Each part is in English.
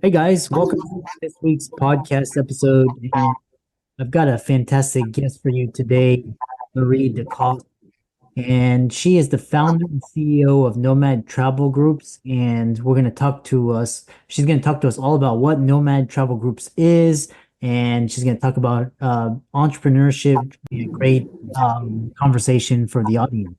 Hey guys, welcome to this week's podcast episode. And I've got a fantastic guest for you today, Marie DeCosse. And she is the founder and CEO of NOMAD Travel Groups. And she's going to talk to us all about what NOMAD Travel Groups is. And she's going to talk about entrepreneurship. Be a great conversation for the audience.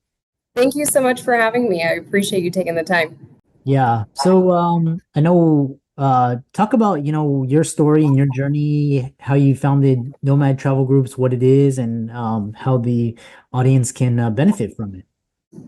Thank you so much for having me. I appreciate you taking the time. Yeah. So I know talk about, your story and your journey, how you founded Nomad Travel Groups, what it is, and how the audience can benefit from it.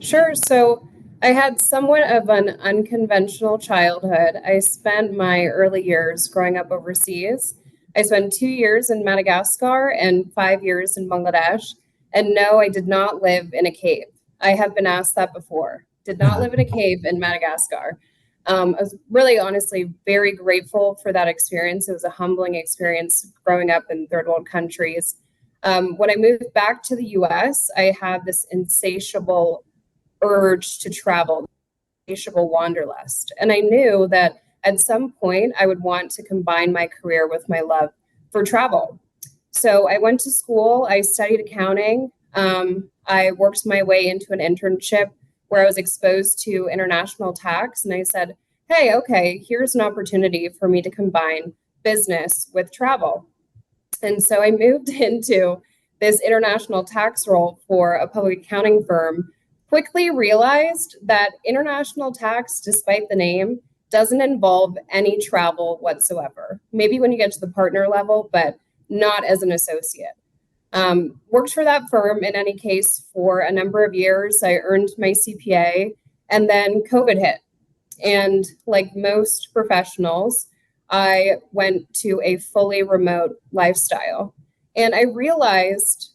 Sure. So I had somewhat of an unconventional childhood. I spent my early years growing up overseas. I spent 2 years in Madagascar and 5 years in Bangladesh. And no, I did not live in a cave. I have been asked that before. Did not live in a cave in Madagascar. I was really honestly very grateful for that experience. It was a humbling experience growing up in third world countries. When I moved back to the US, I had this insatiable urge to travel, insatiable wanderlust. And I knew that at some point I would want to combine my career with my love for travel. So I went to school, I studied accounting. I worked my way into an internship where I was exposed to international tax. And I said, hey, okay, here's an opportunity for me to combine business with travel. And so I moved into this international tax role for a public accounting firm, quickly realized that international tax, despite the name, doesn't involve any travel whatsoever. Maybe when you get to the partner level, but not as an associate. Worked for that firm in any case for a number of years. I earned my CPA and then COVID hit. And like most professionals, I went to a fully remote lifestyle. And I realized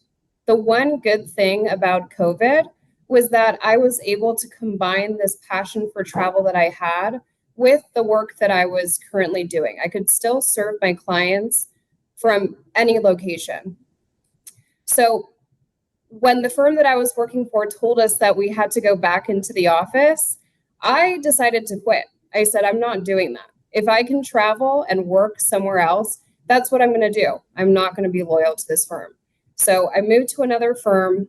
the one good thing about COVID was that I was able to combine this passion for travel that I had with the work that I was currently doing. I could still serve my clients from any location. So when the firm that I was working for told us that we had to go back into the office, I decided to quit. I said, I'm not doing that. If I can travel and work somewhere else, that's what I'm going to do. I'm not going to be loyal to this firm. So I moved to another firm,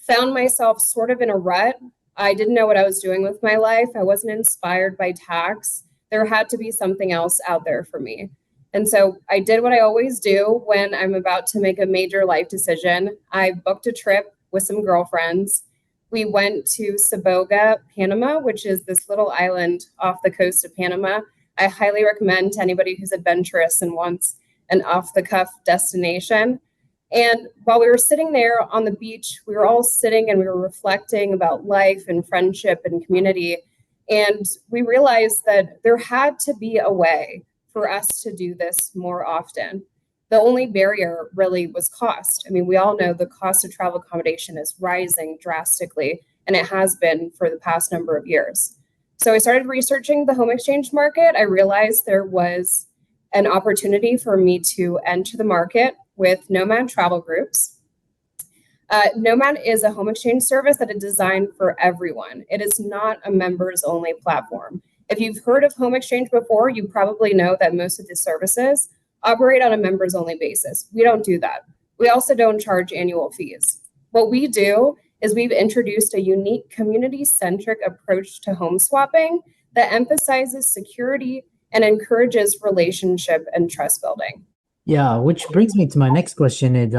found myself sort of in a rut. I didn't know what I was doing with my life. I wasn't inspired by tax. There had to be something else out there for me. And so I did what I always do when I'm about to make a major life decision. I booked a trip with some girlfriends. We went to Saboga, Panama, which is this little island off the coast of Panama. I highly recommend to anybody who's adventurous and wants an off-the-cuff destination. And while we were sitting there on the beach, we were all sitting and we were reflecting about life and friendship and community. And we realized that there had to be a way for us to do this more often. The only barrier really was cost. I mean, we all know the cost of travel accommodation is rising drastically, and it has been for the past number of years. So I started researching the home exchange market. I realized there was an opportunity for me to enter the market with Nomad Travel Groups. Nomad is a home exchange service that is designed for everyone. It is not a members only platform. If you've heard of home exchange before, you probably know that most of the services operate on a members only basis. We don't do that. We also don't charge annual fees. What we do is we've introduced a unique community centric approach to home swapping that emphasizes security and encourages relationship and trust building. Yeah, which brings me to my next question. A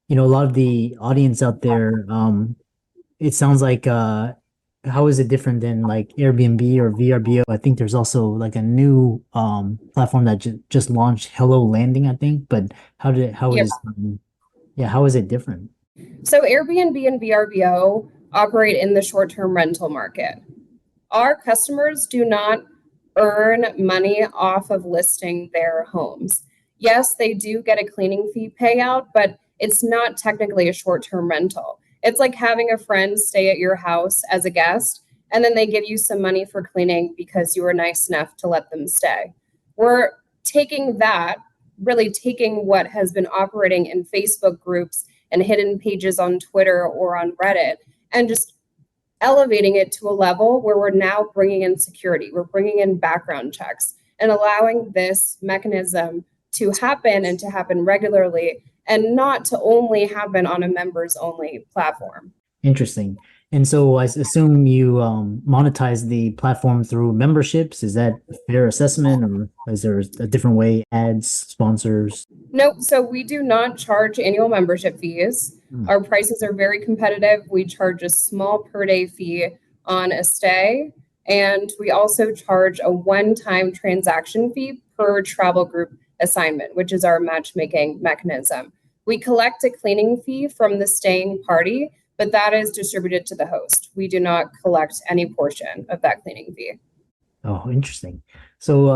lot of the audience out there, it sounds like how is it different than like Airbnb or VRBO? I think there's also like a new platform that just launched, Hello Landing, I think. But Yeah. how is it different? So Airbnb and VRBO operate in the short-term rental market. Our customers do not earn money off of listing their homes. Yes, they do get a cleaning fee payout, but it's not technically a short-term rental. It's like having a friend stay at your house as a guest, and then they give you some money for cleaning because you were nice enough to let them stay. We're taking that, really taking what has been operating in Facebook groups and hidden pages on Twitter or on Reddit, and just elevating it to a level where we're now bringing in security, we're bringing in background checks, and allowing this mechanism to happen and to happen regularly and not to only happen on a members only platform. Interesting. And so I assume you monetize the platform through memberships. Is that a fair assessment, or is there a different way? Ads, sponsors? Nope. So we do not charge annual membership fees. Hmm. Our prices are very competitive. We charge a small per day fee on a stay. And we also charge a one-time transaction fee per travel group assignment, which is our matchmaking mechanism. We collect a cleaning fee from the staying party, but that is distributed to the host. We do not collect any portion of that cleaning fee. Oh, interesting. So,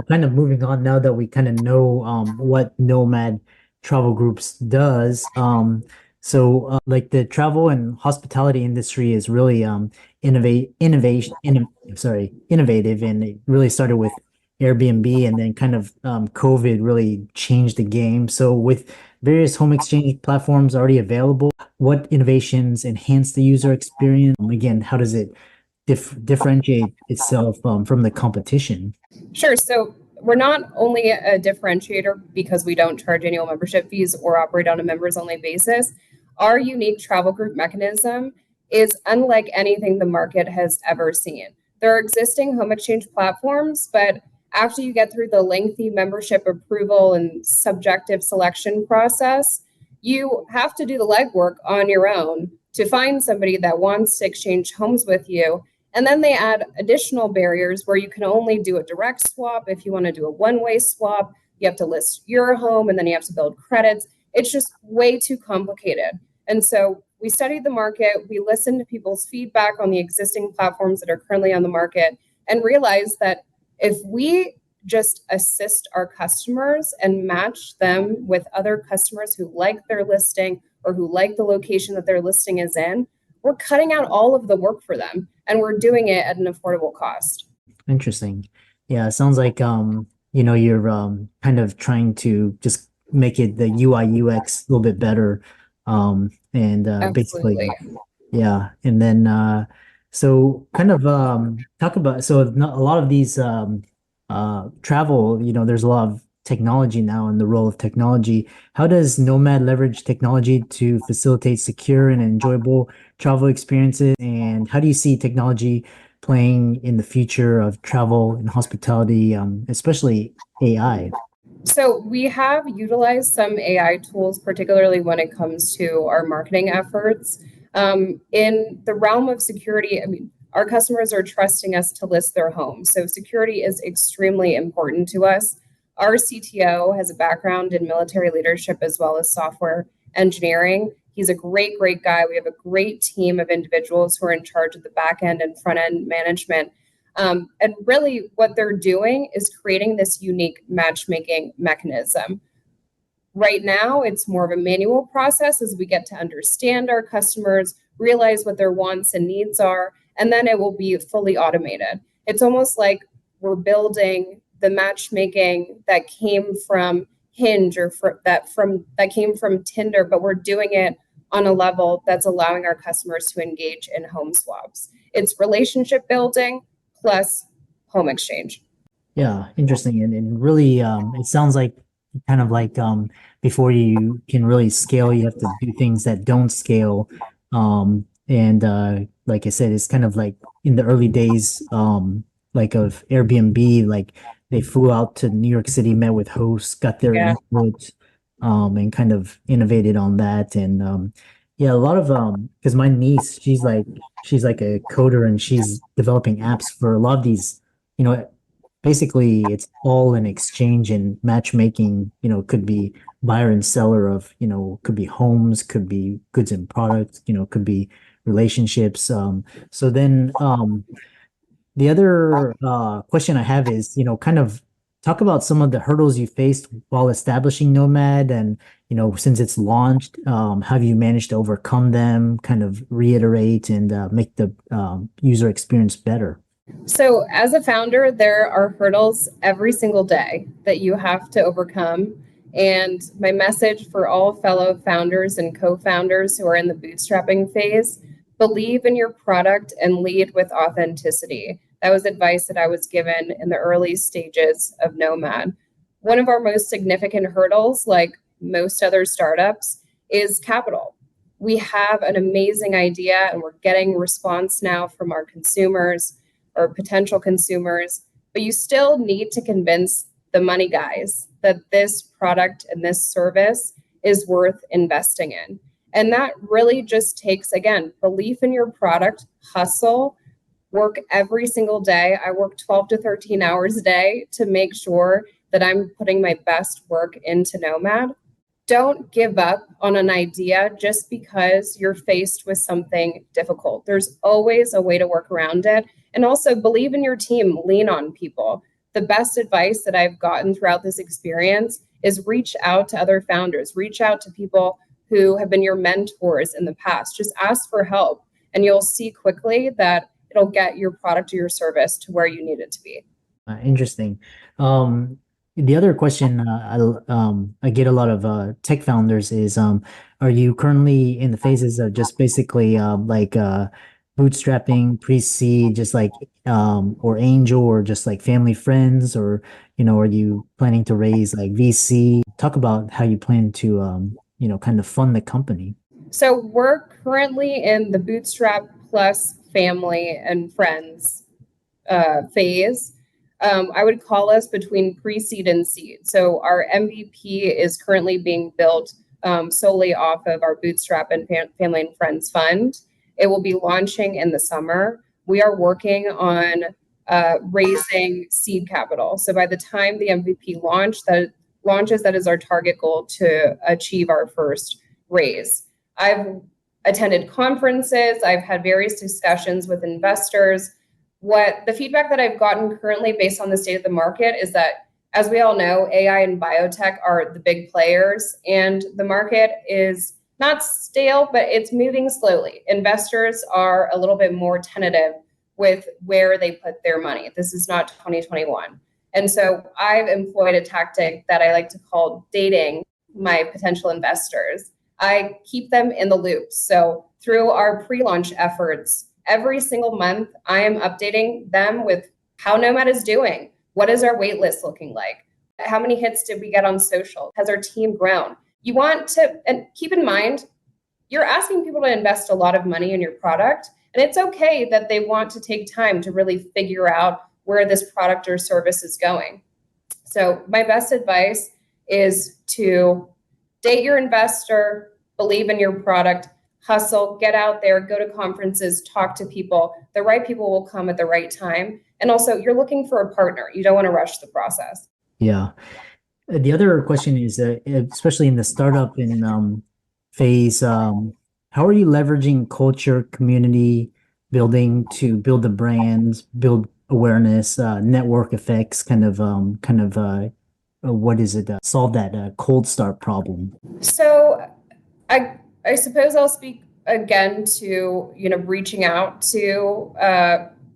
kind of moving on now that we kind of know what Nomad Travel Groups does. Like the travel and hospitality industry is really innovative, and it really started with Airbnb, and then kind of COVID really changed the game. So, with various home exchange platforms already available, what innovations enhance the user experience? Again, how does it differentiate itself from the competition? Sure. So we're not only a differentiator because we don't charge annual membership fees or operate on a members only basis. Our unique travel group mechanism is unlike anything the market has ever seen. There are existing home exchange platforms, but after you get through the lengthy membership approval and subjective selection process, you have to do the legwork on your own to find somebody that wants to exchange homes with you. And then they add additional barriers where you can only do a direct swap. If you want to do a one-way swap, you have to list your home and then you have to build credits. It's just way too complicated. And so we studied the market, we listened to people's feedback on the existing platforms that are currently on the market, and realized that if we just assist our customers and match them with other customers who like their listing or who like the location that their listing is in, we're cutting out all of the work for them and we're doing it at an affordable cost. Interesting. Yeah, it sounds like you're kind of trying to just make it the UI UX a little bit better. And basically, Absolutely. yeah. And then so kind of talk about, so a lot of these travel, there's a lot of technology now, and the role of technology. How does Nomad leverage technology to facilitate secure and enjoyable travel experiences? And how do you see technology playing in the future of travel and hospitality, especially AI? So we have utilized some AI tools, particularly when it comes to our marketing efforts. In the realm of security, I mean, our customers are trusting us to list their homes. So security is extremely important to us. Our CTO has a background in military leadership as well as software engineering. He's a great, great guy. We have a great team of individuals who are in charge of the back end and front end management. And really, what they're doing is creating this unique matchmaking mechanism. Right now, it's more of a manual process as we get to understand our customers, realize what their wants and needs are, and then it will be fully automated. It's almost like we're building the matchmaking that came from Hinge or that came from Tinder, but we're doing it on a level that's allowing our customers to engage in home swaps. It's relationship building plus home exchange. Yeah, interesting. And really, it sounds like kind of like before you can really scale, you have to do things that don't scale. And like I said, it's kind of like in the early days, like of Airbnb, like they flew out to New York City, met with hosts, got their Yeah. input, and kind of innovated on that. And yeah, a lot of because my niece, she's like a coder, and she's developing apps for a lot of these, you know, basically it's all an exchange and matchmaking, could be buyer and seller of, could be homes, could be goods and products, could be relationships. So then the other question I have is, kind of talk about some of the hurdles you faced while establishing Nomad, and, since it's launched, have you managed to overcome them, kind of reiterate and make the user experience better? So, as a founder, there are hurdles every single day that you have to overcome. And my message for all fellow founders and co founders who are in the bootstrapping phase, Believe in your product and lead with authenticity. That was advice that I was given in the early stages of Nomad. One of our most significant hurdles, like most other startups, is capital. We have an amazing idea and we're getting response now from our consumers or potential consumers, but you still need to convince the money guys that this product and this service is worth investing in. And that really just takes, again, belief in your product, hustle, work every single day. I work 12 to 13 hours a day to make sure that I'm putting my best work into Nomad. Don't give up on an idea just because you're faced with something difficult. There's always a way to work around it. And also believe in your team, lean on people. The best advice that I've gotten throughout this experience is reach out to other founders, reach out to people who have been your mentors in the past. Just ask for help, and you'll see quickly that it'll get your product or your service to where you need it to be. Interesting. The other question I get a lot of tech founders is, are you currently in the phases of just basically bootstrapping, pre-seed, just like or angel, or just like family friends, or are you planning to raise like VC? Talk about how you plan to kind of fund the company. So we're currently in the bootstrap plus family and friends phase. I would call us between pre-seed and seed. So our MVP is currently being built solely off of our bootstrap and family and friends fund. It will be launching in the summer. We are working on raising seed capital. So by the time the MVP launches, that is our target goal to achieve our first raise. I've attended conferences. I've had various discussions with investors. What the feedback that I've gotten currently based on the state of the market is that, as we all know, AI and biotech are the big players, and the market is not stale, but it's moving slowly. Investors are a little bit more tentative with where they put their money. This is not 2021. And so I've employed a tactic that I like to call dating my potential investors. I keep them in the loop. So through our pre-launch efforts, every single month, I am updating them with how Nomad is doing. What is our wait list looking like? How many hits did we get on social? Has our team grown? You want to, and keep in mind, you're asking people to invest a lot of money in your product, and it's okay that they want to take time to really figure out where this product or service is going. So my best advice is to date your investor, believe in your product, hustle, get out there, go to conferences, talk to people. The right people will come at the right time. And also, you're looking for a partner. You don't want to rush the process. Yeah. The other question is, especially in the startup and phase, how are you leveraging culture, community building to build the brands, build awareness, network effects, what is it? Solve that cold start problem. So I suppose I'll speak again to, reaching out to,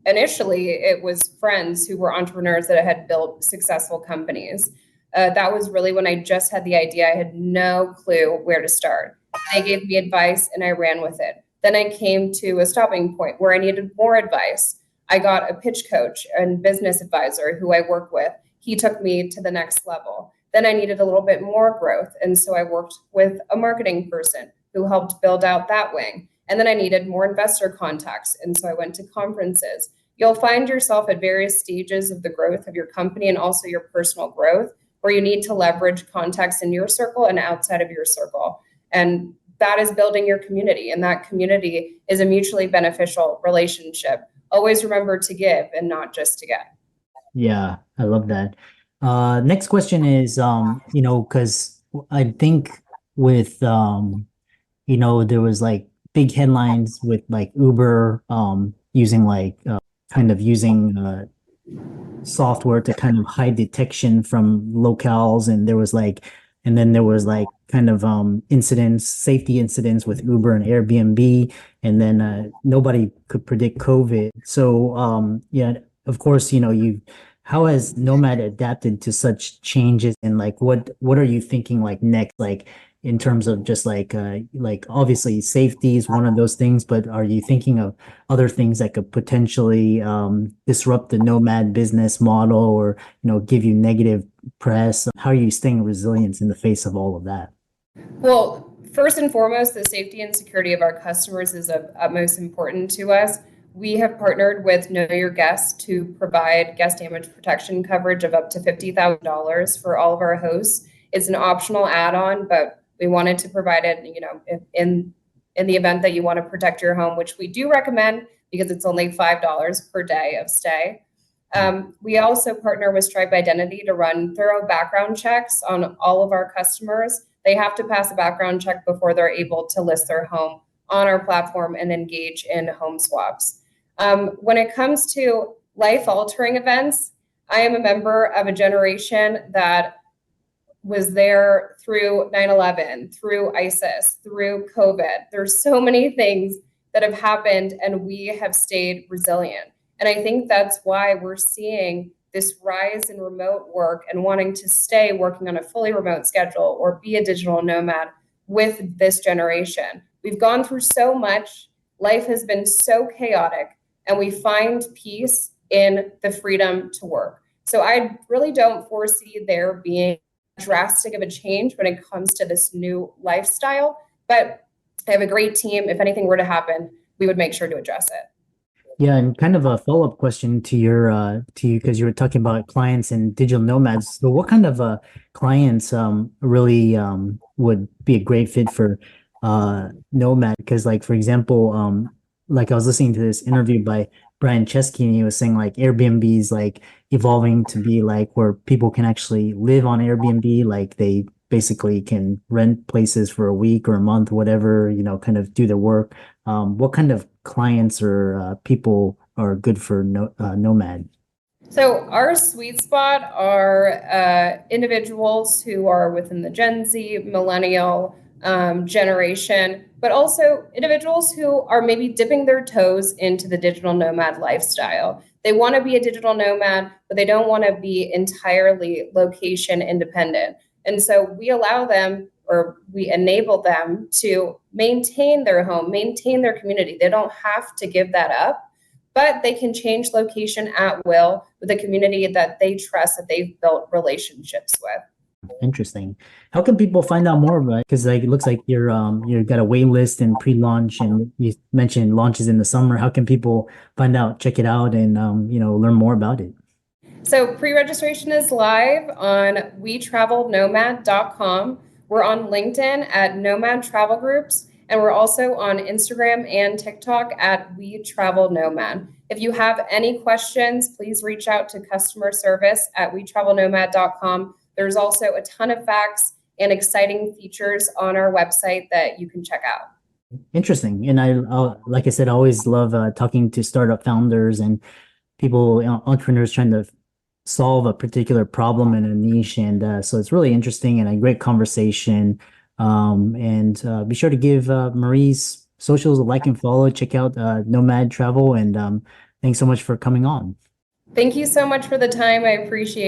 initially it was friends who were entrepreneurs that had built successful companies. That was really when I just had the idea. I had no clue where to start. They gave me advice and I ran with it. Then I came to a stopping point where I needed more advice. I got a pitch coach and business advisor who I work with. He took me to the next level. Then I needed a little bit more growth. And so I worked with a marketing person who helped build out that wing. And then I needed more investor contacts. And so I went to conferences. You'll find yourself at various stages of the growth of your company and also your personal growth, where you need to leverage contacts in your circle and outside of your circle. And that is building your community. And that community is a mutually beneficial relationship. Always remember to give and not just to get. Yeah, I love that. Next question is, because I think with, there was like big headlines with like Uber using using software to kind of hide detection from locales, and then there was like safety incidents with Uber and Airbnb, and then nobody could predict COVID. So yeah, of course, how has Nomad adapted to such changes, and like what are you thinking like next? Like, in terms of just like obviously safety is one of those things, but are you thinking of other things that could potentially disrupt the nomad business model or, give you negative press? How are you staying resilient in the face of all of that? Well, first and foremost, the safety and security of our customers is of utmost important to us. We have partnered with Know Your Guest to provide guest damage protection coverage of up to $50,000 for all of our hosts. It's an optional add-on, but we wanted to provide it, in the event that you want to protect your home, which we do recommend because it's only $5 per day of stay. We also partner with Stripe Identity to run thorough background checks on all of our customers. They have to pass a background check before they're able to list their home on our platform and engage in home swaps. When it comes to life-altering events, I am a member of a generation that was there through 9/11, through ISIS, through COVID. There's so many things that have happened, and we have stayed resilient. And I think that's why we're seeing this rise in remote work and wanting to stay working on a fully remote schedule or be a digital nomad with this generation. We've gone through so much. Life has been so chaotic, and we find peace in the freedom to work. So I really don't foresee there being drastic of a change when it comes to this new lifestyle, but I have a great team. If anything were to happen, we would make sure to address it. Yeah, and kind of a follow-up question to you because you were talking about clients and digital nomads. So what kind of clients really would be a great fit for nomad? Because like for example, like I was listening to this interview by Brian Chesky and he was saying like Airbnb is like evolving to be like where people can actually live on Airbnb, like they basically can rent places for a week or a month, whatever, kind of do their work. What kind of clients or people are good for Nomad? So our sweet spot are individuals who are within the Gen Z, millennial generation, but also individuals who are maybe dipping their toes into the digital nomad lifestyle. They want to be a digital nomad, but they don't want to be entirely location independent. And so we allow them or we enable them to maintain their home, maintain their community. They don't have to give that up, but they can change location at will with a community that they trust, that they've built relationships with. Interesting. How can people find out more about it? Because like it looks like you've got a wait list and pre-launch, and you mentioned launches in the summer. How can people find out, check it out, and learn more about it? So pre-registration is live on wetravelnomad.com. We're on LinkedIn at Nomad Travel Groups, and we're also on Instagram and TikTok at We Travel Nomad. If you have any questions, please reach out to customer service at wetravelnomad.com. There's also a ton of facts and exciting features on our website that you can check out. Interesting. And like I said, I always love talking to startup founders and people, entrepreneurs trying to solve a particular problem in a niche. And so it's really interesting and a great conversation. And be sure to give Marie's socials a like and follow. Check out Nomad Travel. And thanks so much for coming on. Thank you so much for the time. I appreciate it.